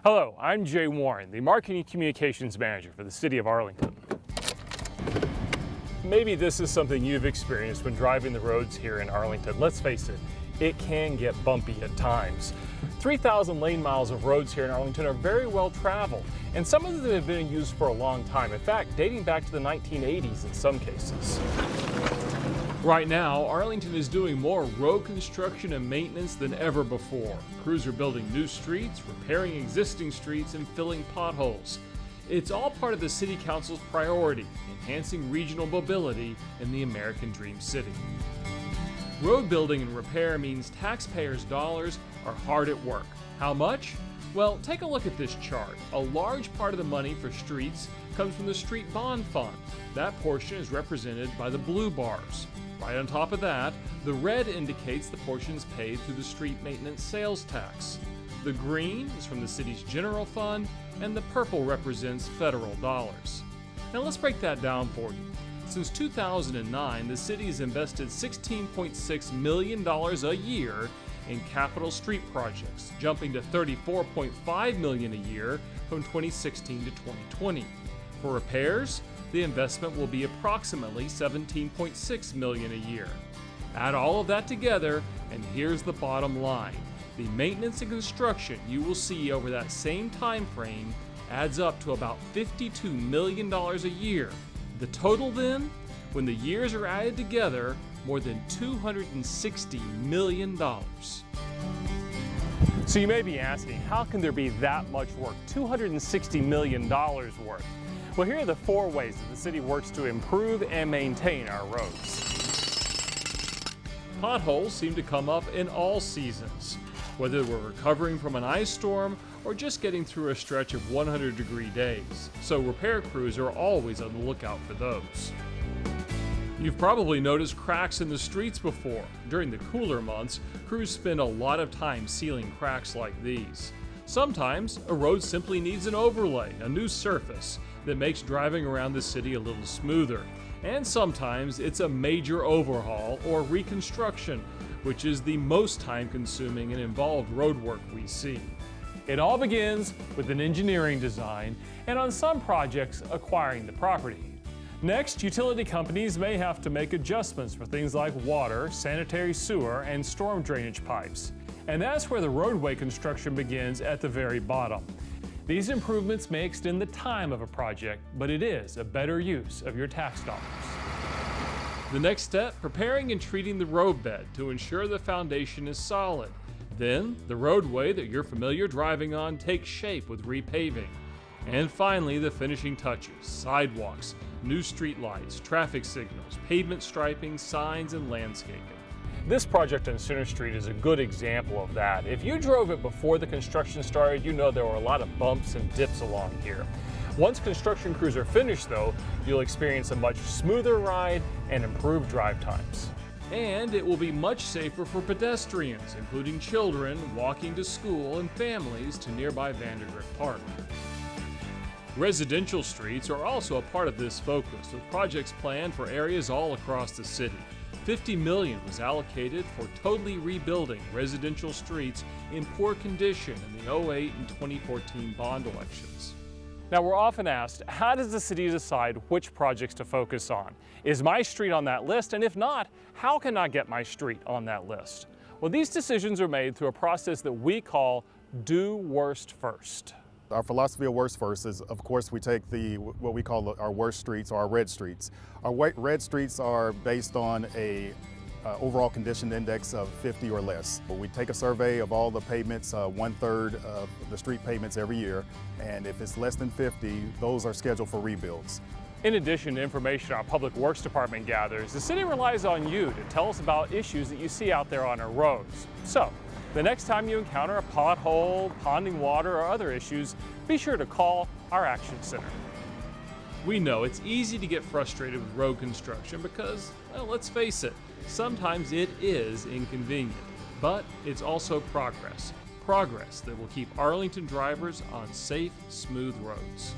Hello, I'm Jay Warren, the Marketing Communications Manager for the City of Arlington. Maybe this is something you've experienced when driving the roads here in Arlington. Let's face it, it can get bumpy at times. 3,000 lane miles of roads here in Arlington are very well traveled, and some of them have been in use for a long time. In fact, dating back to the 1980s in some cases. Right now, Arlington is doing more road construction and maintenance than ever before. Crews are building new streets, repairing existing streets, and filling potholes. It's all part of the City Council's priority, enhancing regional mobility in the American Dream City. Road building and repair means taxpayers' dollars are hard at work. How much? Well, take a look at this chart. A large part of the money for streets comes from the Street Bond Fund. That portion is represented by the blue bars. Right on top of that, the red indicates the portions paid through the street maintenance sales tax. The green is from the city's general fund, and the purple represents federal dollars. Now let's break that down for you. Since 2009, the city has invested $16.6 million a year in capital street projects, jumping to $34.5 million a year from 2016 to 2020. For repairs, the investment will be approximately $17.6 million a year. Add all of that together, and here's the bottom line. The maintenance and construction you will see over that same time frame adds up to about $52 million a year. The total then, when the years are added together, more than $260 million. So you may be asking, how can there be that much work? $260 million worth. Well, here are the 4 ways that the city works to improve and maintain our roads. Potholes seem to come up in all seasons, whether we're recovering from an ice storm or just getting through a stretch of 100-degree days. So repair crews are always on the lookout for those. You've probably noticed cracks in the streets before. During the cooler months, crews spend a lot of time sealing cracks like these. Sometimes a road simply needs an overlay, a new surface that makes driving around the city a little smoother. And sometimes it's a major overhaul or reconstruction, which is the most time-consuming and involved road work we see. It all begins with an engineering design, and on some projects, acquiring the property. Next, utility companies may have to make adjustments for things like water, sanitary sewer, and storm drainage pipes. And that's where the roadway construction begins at the very bottom. These improvements may extend the time of a project, but it is a better use of your tax dollars. The next step, preparing and treating the roadbed to ensure the foundation is solid. Then, the roadway that you're familiar driving on takes shape with repaving. And finally, the finishing touches, sidewalks, new street lights, traffic signals, pavement striping, signs, and landscaping. This project on Center Street is a good example of that. If you drove it before the construction started, you know there were a lot of bumps and dips along here. Once construction crews are finished though, you'll experience a much smoother ride and improved drive times. And it will be much safer for pedestrians, including children walking to school and families to nearby Vandergrift Park. Residential streets are also a part of this focus, with projects planned for areas all across the city. $50 million was allocated for totally rebuilding residential streets in poor condition in the 2008 and 2014 bond elections. Now, we're often asked, how does the city decide which projects to focus on? Is my street on that list? And if not, how can I get my street on that list? Well, these decisions are made through a process that we call do worst first. Our philosophy of worst first is, of course, we take what we call our worst streets, or our red streets. Our red streets are based on a overall condition index of 50 or less. We take a survey of all the pavements, 1/3 of the street pavements every year, and if it's less than 50, those are scheduled for rebuilds. In addition to information our Public Works Department gathers, the city relies on you to tell us about issues that you see out there on our roads. So, the next time you encounter a pothole, ponding water, or other issues, be sure to call our Action Center. We know it's easy to get frustrated with road construction because, well, let's face it, sometimes it is inconvenient. But it's also progress. Progress that will keep Arlington drivers on safe, smooth roads.